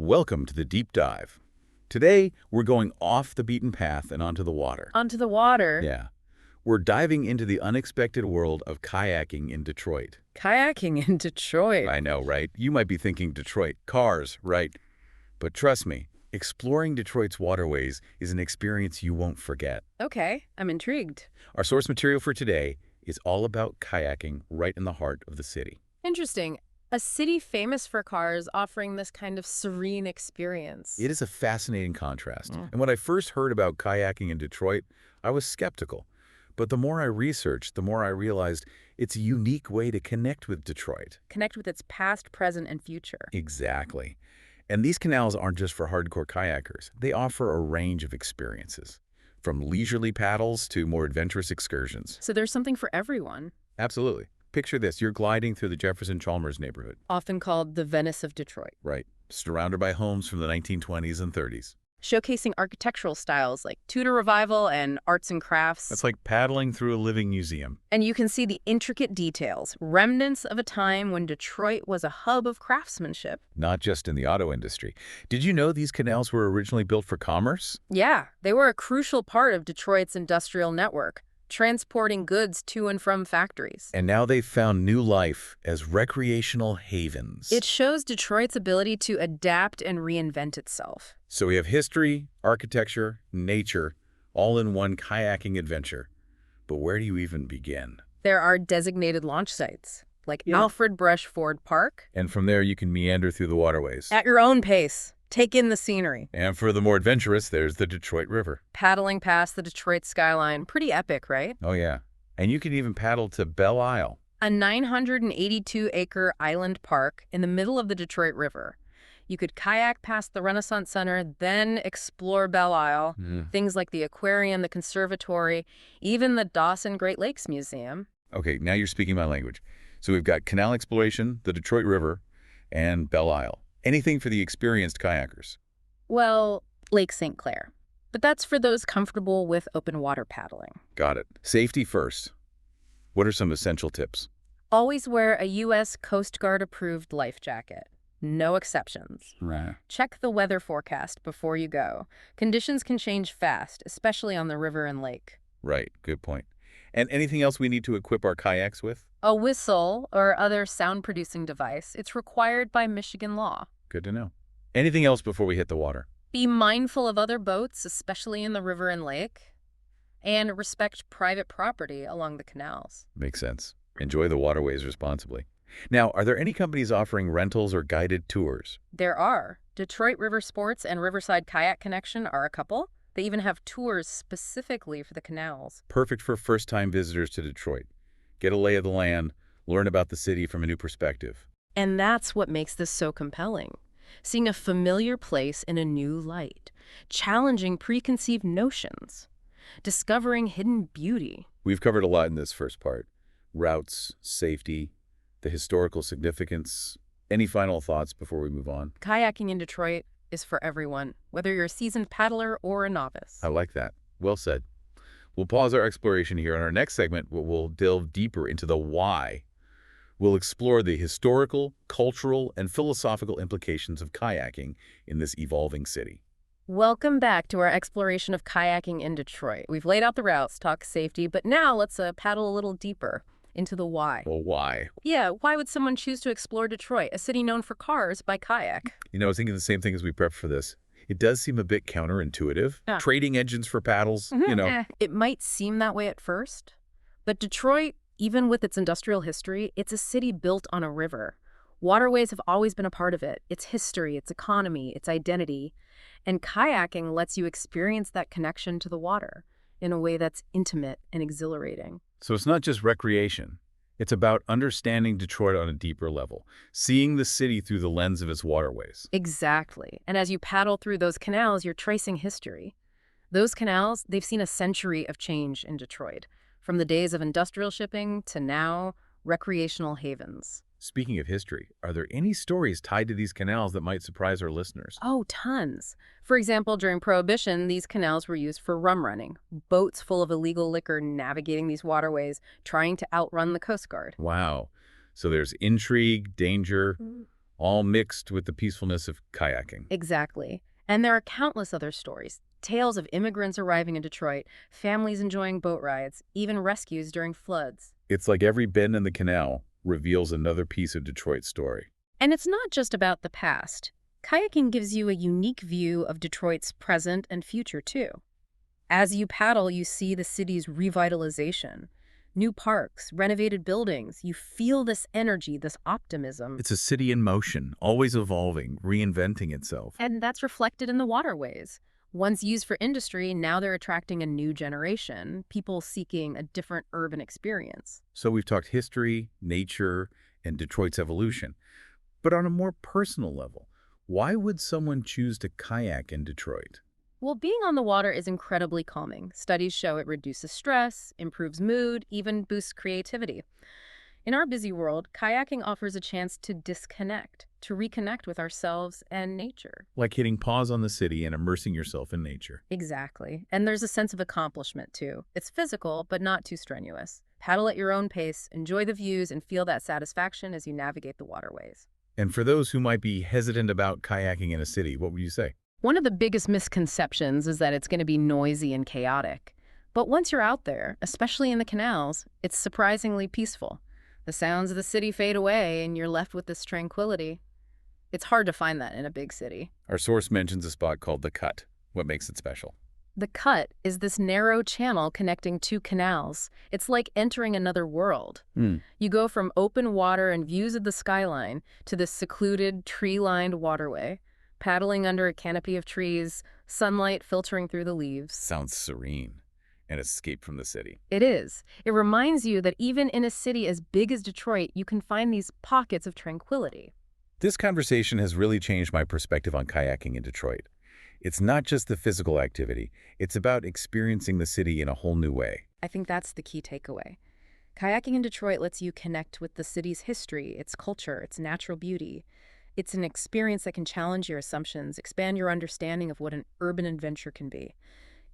Welcome to the deep dive. Today, we're going off the beaten path and onto the water. Onto the water. Yeah. We're diving into the unexpected world of kayaking in Detroit. Kayaking in Detroit. I know, right? You might be thinking Detroit, cars, right? But trust me, exploring Detroit's waterways is an experience you won't forget. Okay, I'm intrigued. Our source material for today is all about kayaking right in the heart of the city. Interesting. A city famous for cars offering this kind of serene experience. It is a fascinating contrast. And when I first heard about kayaking in Detroit, I was skeptical. But the more I researched, the more I realized it's a unique way to connect with Detroit. Connect with its past, present, and future. Exactly. And these canals aren't just for hardcore kayakers. They offer a range of experiences, from leisurely paddles to more adventurous excursions. So there's something for everyone. Absolutely. Picture this. You're gliding through the Jefferson-Chalmers neighborhood. Often called the Venice of Detroit. Right. Surrounded by homes from the 1920s and 30s. Showcasing architectural styles like Tudor Revival and arts and crafts. It's like paddling through a living museum. And you can see the intricate details, remnants of a time when Detroit was a hub of craftsmanship. Not just in the auto industry. Did you know these canals were originally built for commerce? Yeah, they were a crucial part of Detroit's industrial network, transporting goods to and from factories. And now they've found new life as recreational havens. It shows Detroit's ability to adapt and reinvent itself. So we have history, architecture, nature, all in one kayaking adventure. But where do you even begin? There are designated launch sites, like Alfred Brush Ford Park. And from there you can meander through the waterways. At your own pace, take in the scenery. And for the more adventurous, there's the Detroit River. Paddling past the Detroit skyline, pretty epic, right? Oh yeah. And you can even paddle to Belle Isle. A 982-acre island park in the middle of the Detroit River. You could kayak past the Renaissance Center, then explore Belle Isle, things like the aquarium, the conservatory, even the Dawson Great Lakes Museum. Okay, now you're speaking my language. So we've got canal exploration, the Detroit River, and Belle Isle. Anything for the experienced kayakers. Well, Lake St. Clair. But that's for those comfortable with open water paddling. Got it. Safety first. What are some essential tips? Always wear a U.S. Coast Guard approved life jacket. No exceptions. Right. Check the weather forecast before you go. Conditions can change fast, especially on the river and lake. Right, good point. And anything else we need to equip our kayaks with? A whistle or other sound-producing device. It's required by Michigan law. Good to know. Anything else before we hit the water? Be mindful of other boats, especially in the river and lake, and respect private property along the canals. Makes sense. Enjoy the waterways responsibly. Now, are there any companies offering rentals or guided tours? There are. Detroit River Sports and Riverside Kayak Connection are a couple. They even have tours specifically for the canals. Perfect for first-time visitors to Detroit. Get a lay of the land, learn about the city from a new perspective. And that's what makes this so compelling. Seeing a familiar place in a new light, challenging preconceived notions, discovering hidden beauty. We've covered a lot in this first part. Routes, safety, the historical significance. Any final thoughts before we move on? Kayaking in Detroit is for everyone, whether you're a seasoned paddler or a novice. I like that. Well said. We'll pause our exploration here. In our next segment, we'll delve deeper into the why. We'll explore the historical, cultural, and philosophical implications of kayaking in this evolving city. Welcome back to our exploration of kayaking in Detroit. We've laid out the routes, talked safety, but now let's paddle a little deeper into the why. Well, why? Yeah, why would someone choose to explore Detroit, a city known for cars, by kayak? You know, I was thinking the same thing as we prepped for this. It does seem a bit counterintuitive. Yeah. Trading engines for paddles, you know. It might seem that way at first, but Detroit, even with its industrial history, it's a city built on a river. Waterways have always been a part of it. Its history, its economy, its identity. And kayaking lets you experience that connection to the water in a way that's intimate and exhilarating. So it's not just recreation. It's about understanding Detroit on a deeper level, seeing the city through the lens of its waterways. Exactly. And as you paddle through those canals, you're tracing history. Those canals, they've seen a century of change in Detroit, from the days of industrial shipping to now recreational havens. Speaking of history, are there any stories tied to these canals that might surprise our listeners? Oh, tons. For example, during Prohibition, these canals were used for rum running. Boats full of illegal liquor navigating these waterways, trying to outrun the Coast Guard. Wow. So there's intrigue, danger, all mixed with the peacefulness of kayaking. Exactly. And there are countless other stories. Tales of immigrants arriving in Detroit, families enjoying boat rides, even rescues during floods. It's like every bend in the canal reveals another piece of Detroit's story. And it's not just about the past. Kayaking gives you a unique view of Detroit's present and future, too. As you paddle, you see the city's revitalization. New parks, renovated buildings. You feel this energy, this optimism. It's a city in motion, always evolving, reinventing itself. And that's reflected in the waterways. Once used for industry, now they're attracting a new generation, people seeking a different urban experience. So we've talked history, nature, and Detroit's evolution. But on a more personal level, why would someone choose to kayak in Detroit? Well, being on the water is incredibly calming. Studies show it reduces stress, improves mood, even boosts creativity. In our busy world, kayaking offers a chance to disconnect, to reconnect with ourselves and nature. Like hitting pause on the city and immersing yourself in nature. Exactly. And there's a sense of accomplishment, too. It's physical, but not too strenuous. Paddle at your own pace, enjoy the views, and feel that satisfaction as you navigate the waterways. And for those who might be hesitant about kayaking in a city, what would you say? One of the biggest misconceptions is that it's going to be noisy and chaotic. But once you're out there, especially in the canals, it's surprisingly peaceful. The sounds of the city fade away and you're left with this tranquility. It's hard to find that in a big city. Our source mentions a spot called the Cut. What makes it special? The Cut is this narrow channel connecting two canals. It's like entering another world. You go from open water and views of the skyline to this secluded, tree-lined waterway, paddling under a canopy of trees, sunlight filtering through the leaves. Sounds serene. An escape from the city. It is. It reminds you that even in a city as big as Detroit, you can find these pockets of tranquility. This conversation has really changed my perspective on kayaking in Detroit. It's not just the physical activity. It's about experiencing the city in a whole new way. I think that's the key takeaway. Kayaking in Detroit lets you connect with the city's history, its culture, its natural beauty. It's an experience that can challenge your assumptions, expand your understanding of what an urban adventure can be.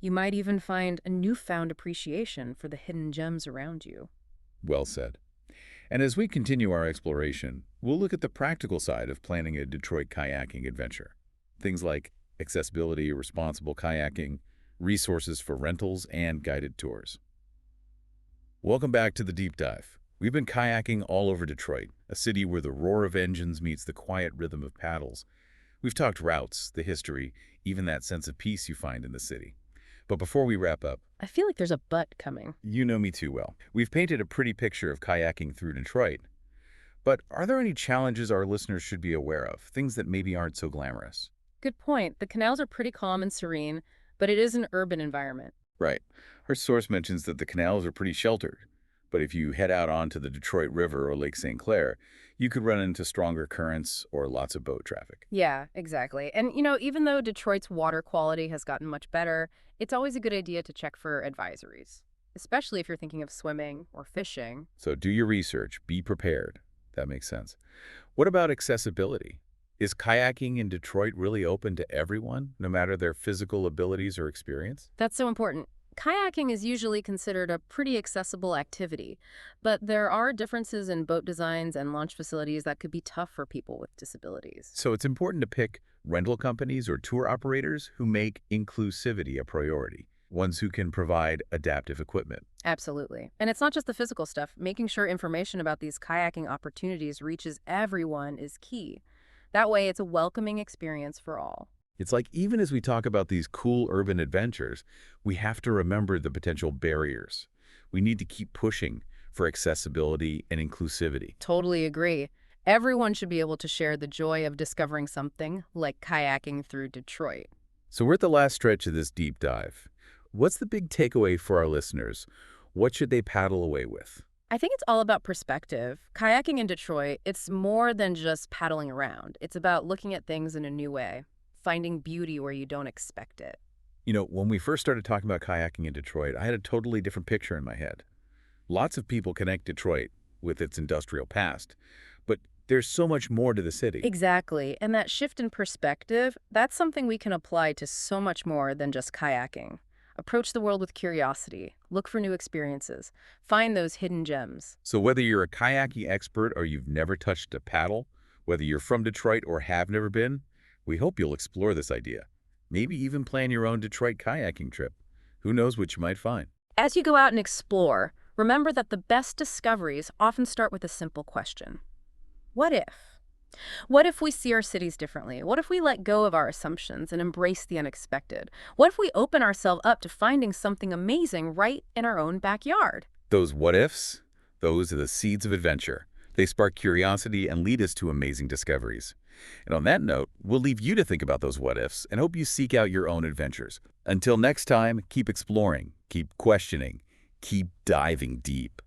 You might even find a newfound appreciation for the hidden gems around you. Well said. And as we continue our exploration, we'll look at the practical side of planning a Detroit kayaking adventure. Things like accessibility, responsible kayaking, resources for rentals, and guided tours. Welcome back to the Deep Dive. We've been kayaking all over Detroit, a city where the roar of engines meets the quiet rhythm of paddles. We've talked routes, the history, even that sense of peace you find in the city. But before we wrap up, I feel like there's a but coming. you know me too well. We've painted a pretty picture of kayaking through Detroit. But are there any challenges our listeners should be aware of, things that maybe aren't so glamorous? Good point. The canals are pretty calm and serene, but it is an urban environment. Right. Our source mentions that the canals are pretty sheltered. But if you head out onto the Detroit River or Lake St. Clair, you could run into stronger currents or lots of boat traffic. Yeah, exactly. And, even though Detroit's water quality has gotten much better, it's always a good idea to check for advisories, especially if you're thinking of swimming or fishing. So do your research, be prepared. That makes sense. What about accessibility? Is kayaking in Detroit really open to everyone, no matter their physical abilities or experience? That's so important. Kayaking is usually considered a pretty accessible activity, but there are differences in boat designs and launch facilities that could be tough for people with disabilities. So it's important to pick rental companies or tour operators who make inclusivity a priority, ones who can provide adaptive equipment. Absolutely. And it's not just the physical stuff. Making sure information about these kayaking opportunities reaches everyone is key. That way, it's a welcoming experience for all. It's like even as we talk about these cool urban adventures, we have to remember the potential barriers. We need to keep pushing for accessibility and inclusivity. Totally agree. Everyone should be able to share the joy of discovering something like kayaking through Detroit. So we're at the last stretch of this deep dive. What's the big takeaway for our listeners? What should they paddle away with? I think it's all about perspective. Kayaking in Detroit, it's more than just paddling around. It's about looking at things in a new way, finding beauty where you don't expect it. When we first started talking about kayaking in Detroit, I had a totally different picture in my head. Lots of people connect Detroit with its industrial past, but there's so much more to the city. Exactly. And that shift in perspective, that's something we can apply to so much more than just kayaking. Approach the world with curiosity. Look for new experiences. Find those hidden gems. So whether you're a kayaking expert or you've never touched a paddle, Whether you're from Detroit or have never been, we hope you'll explore this idea. Maybe even plan your own Detroit kayaking trip. Who knows what you might find? As you go out and explore, remember that the best discoveries often start with a simple question. What if? What if we see our cities differently? What if we let go of our assumptions and embrace the unexpected? What if we open ourselves up to finding something amazing right in our own backyard? Those what-ifs, those are the seeds of adventure. They spark curiosity and lead us to amazing discoveries. And on that note, we'll leave you to think about those what-ifs and hope you seek out your own adventures. Until next time, keep exploring, keep questioning, keep diving deep.